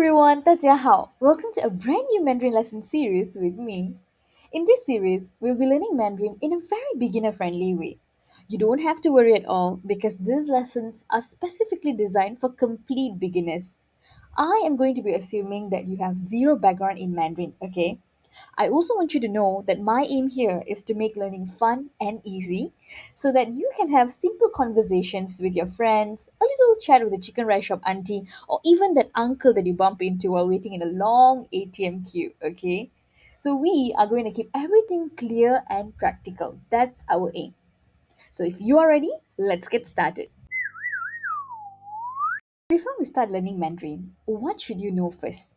everyone, 大家好. Welcome to a brand new Mandarin lesson series with me. In this series, we'll be learning Mandarin in a very beginner friendly way. You don't have to worry at all because these lessons are specifically designed for complete beginners. I am going to be assuming that you have zero background in Mandarin, okay? I also want you to know that my aim here is to make learning fun and easy so that you can have simple conversations with your friends, a little chat with the chicken rice shop auntie, or even that uncle that you bump into while waiting in a long ATM queue, okay? So, we are going to keep everything clear and practical. That's our aim. So, if you are ready, let's get started. Before we start learning Mandarin, what should you know first?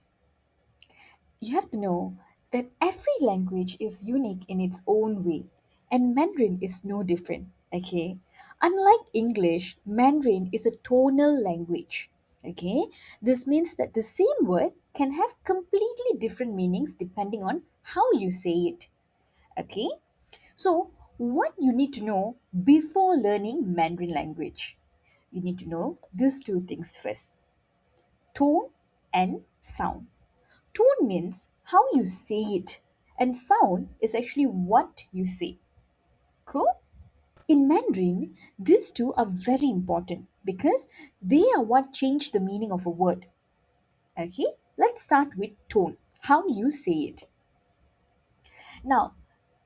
You have to know that every language is unique in its own way, and Mandarin is no different. Okay, unlike English, Mandarin is a tonal language. Okay, this means that the same word can have completely different meanings depending on how you say it. Okay, so what you need to know before learning Mandarin language? You need to know these two things first: tone and sound. Tone means how you say it, and sound is actually what you say. Cool? In Mandarin, these two are very important because they are what change the meaning of a word. Okay, let's start with tone, how you say it. Now,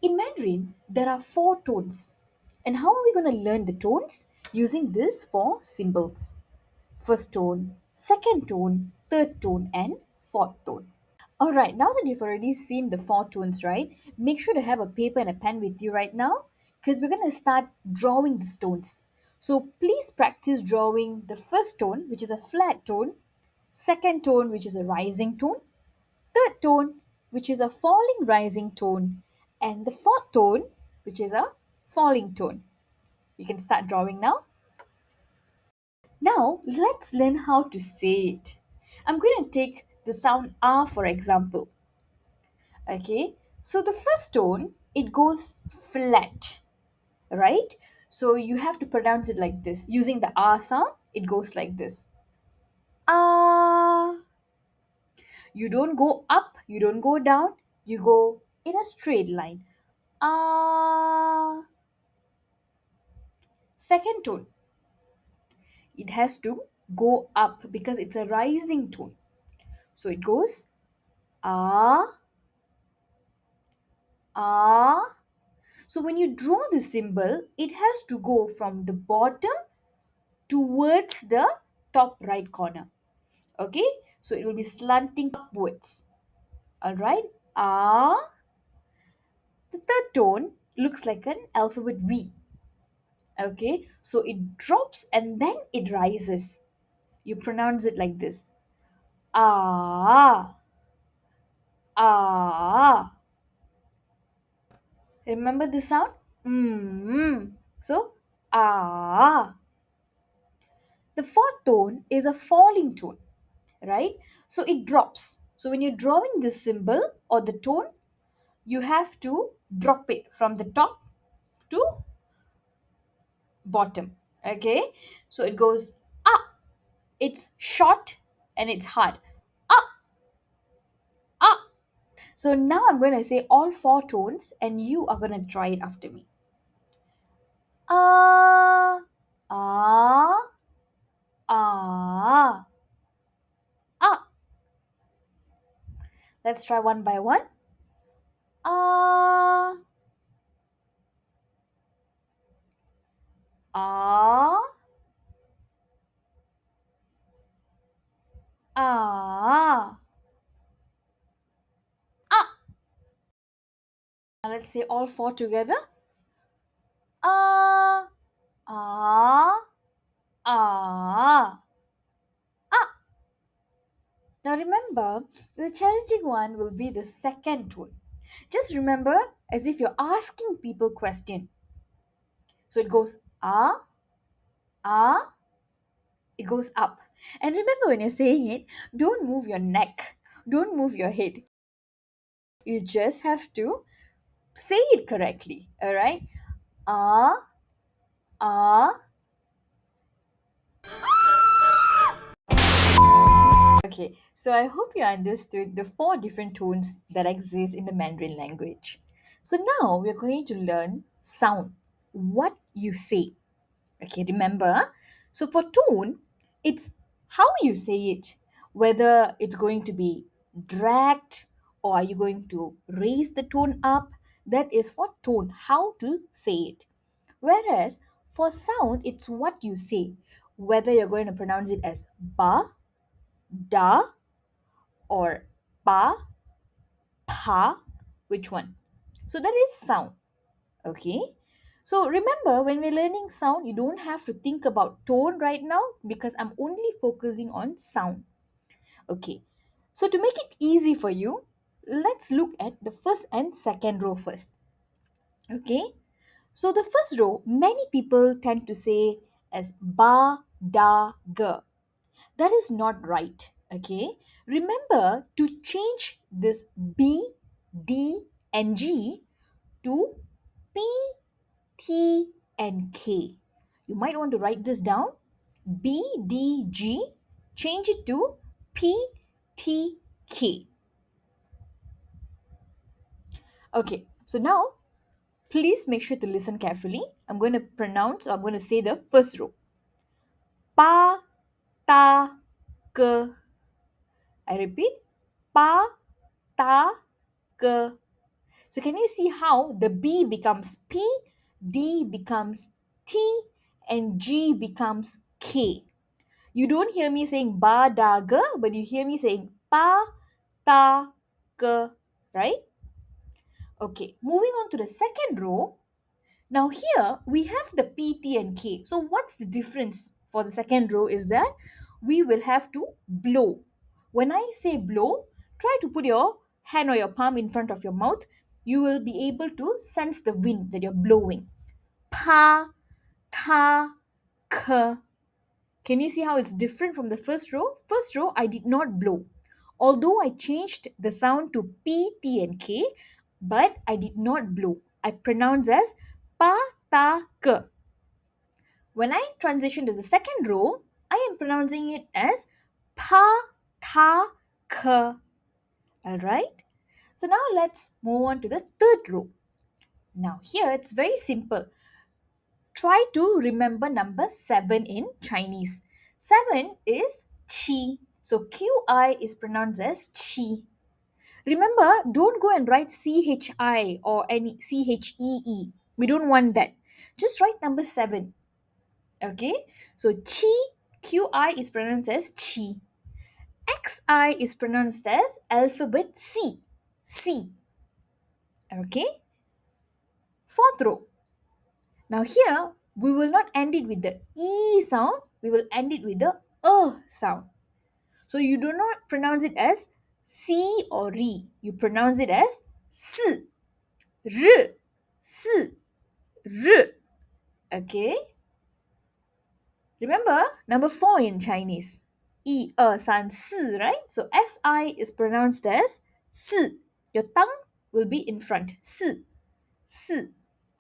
in Mandarin, there are four tones. And how are we going to learn the tones? Using these four symbols: first tone, second tone, third tone, and fourth tone. Alright, now that you've already seen the four tones, right? Make sure to have a paper and a pen with you right now because we're going to start drawing the tones. So please practice drawing the first tone, which is a flat tone, second tone, which is a rising tone, third tone, which is a falling rising tone, and the fourth tone, which is a falling tone. You can start drawing now. Now, let's learn how to say it. I'm going to take the sound R for example. Okay, so the first tone it goes flat, right? So you have to pronounce it like this using the R sound. It goes like this. Ah. You don't go up, you don't go down, you go in a straight line. Ah. Second tone, it has to go up because it's a rising tone. So it goes ah, ah. So when you draw the symbol, it has to go from the bottom towards the top right corner. Okay, so it will be slanting upwards. All right, ah. The third tone looks like an alphabet V. Okay, so it drops and then it rises. You pronounce it like this: ah, ah. Remember the sound? So ah. The fourth tone is a falling tone, right? So it drops. So when you're drawing this symbol or the tone, you have to drop it from the top to bottom. Okay, so it goes up. It's short and it's hard. Up, up. So now I'm going to say all four tones and you are going to try it after me. Ah, ah, ah, ah. Let's try one by one. Ah, ah, ah, ah. Now let's say all four together. Ah, ah, ah, ah. Now remember, the challenging one will be the second tone. Just remember as if you're asking people question. So it goes ah, ah, it goes up. And remember when you're saying it, don't move your neck, don't move your head. You just have to say it correctly. Alright? Ah, ah. Okay, so I hope you understood the four different tones that exist in the Mandarin language. So now we're going to learn sound, what you say. Okay, remember? So for tone, it's how you say it, whether it's going to be dragged or are you going to raise the tone up. That is for tone, how to say it. Whereas for sound, it's what you say, whether you're going to pronounce it as ba, da, or pa, pa, which one? So that is sound. Okay. So remember, when we're learning sound, you don't have to think about tone right now because I'm only focusing on sound. Okay. So to make it easy for you, let's look at the first and second row first. Okay. So the first row, many people tend to say as ba, da, ga. That is not right. Okay. Remember to change this B, D, and G to P, T, and K. You might want to write this down. B, D, G. Change it to P, T, K. Okay. So now please make sure to listen carefully. I'm going to pronounce or I'm going to say the first row. Pa, ta, ke. I repeat. Pa, ta, ke. So can you see how the B becomes P, D becomes T, and G becomes K? You don't hear me saying ba da ga, but you hear me saying pa ta ka, right? Okay, moving on to the second row. Now here we have the P, T, and K. So what's the difference for the second row is that we will have to blow. When I say blow, try to put your hand or your palm in front of your mouth. You will be able to sense the wind that you're blowing. Pa, ta, ka. Can you see how it's different from the first row? First row, I did not blow. Although I changed the sound to P, T, and K, but I did not blow. I pronounce as pa, ta, k. When I transition to the second row, I am pronouncing it as pa, ta, k. Alright? So now let's move on to the third row. Now here it's very simple. Try to remember number 7 in Chinese. 7 is chi. So QI is pronounced as chi. Remember, don't go and write CHI or any CHEE. We don't want that. Just write number 7. Okay? So chi, QI is pronounced as chi. XI is pronounced as alphabet C. C. Okay? Fourth row. Now here, we will not end it with the E sound, we will end it with the sound. So you do not pronounce it as C or Re. You pronounce it as S, R, S, R. Okay? Remember, number 4 in Chinese. 一二三四, right? So SI is pronounced as 四. Your tongue will be in front. 四, 四,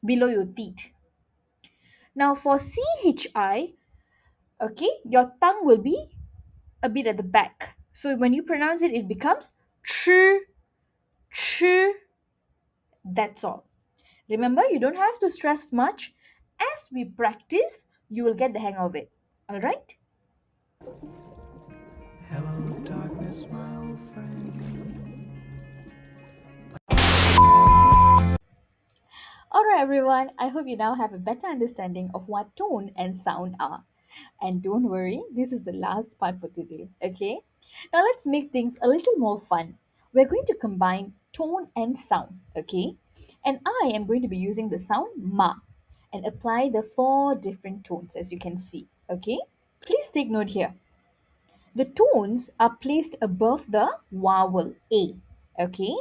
below your teeth. Now for CHI, okay, your tongue will be a bit at the back. So when you pronounce it, it becomes ch, ch. That's all. Remember, you don't have to stress much. As we practice, you will get the hang of it. All right? Hello, darkness, my old friend. Alright, everyone, I hope you now have a better understanding of what tone and sound are. And don't worry, this is the last part for today, okay? Now let's make things a little more fun. We're going to combine tone and sound, okay? And I am going to be using the sound ma and apply the four different tones as you can see, okay? Please take note here. The tones are placed above the vowel A. Okay?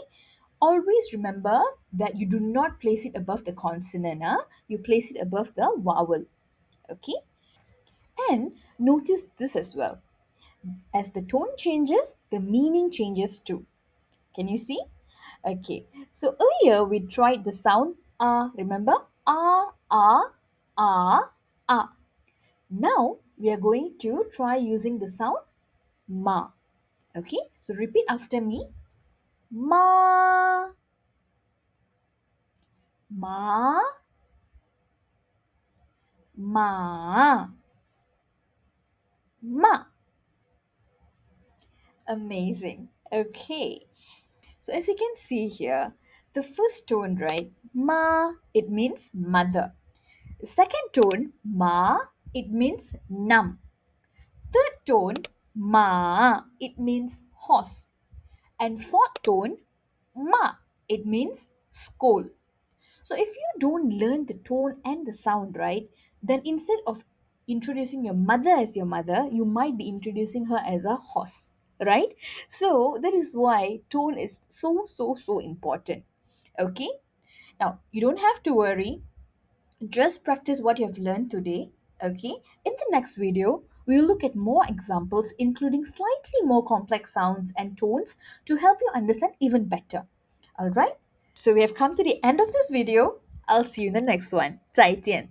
Always remember that you do not place it above the consonant. You place it above the vowel. Okay? And notice this as well. As the tone changes, the meaning changes too. Can you see? Okay. So earlier we tried the sound remember? Now we are going to try using the sound ma. Okay, so repeat after me. Ma, ma, ma, ma. Amazing. Okay. So as you can see here, the first tone, right? Ma, it means mother. The second tone, ma, it means num. Third tone, ma, it means horse. And fourth tone, ma, it means scold. So if you don't learn the tone and the sound right, then instead of introducing your mother as your mother, you might be introducing her as a horse, right? So that is why tone is so important. Okay? Now, you don't have to worry. Just practice what you have learned today. Okay? In the next video, we will look at more examples including slightly more complex sounds and tones to help you understand even better. All right? So we have come to the end of this video. I'll see you in the next one. 再见.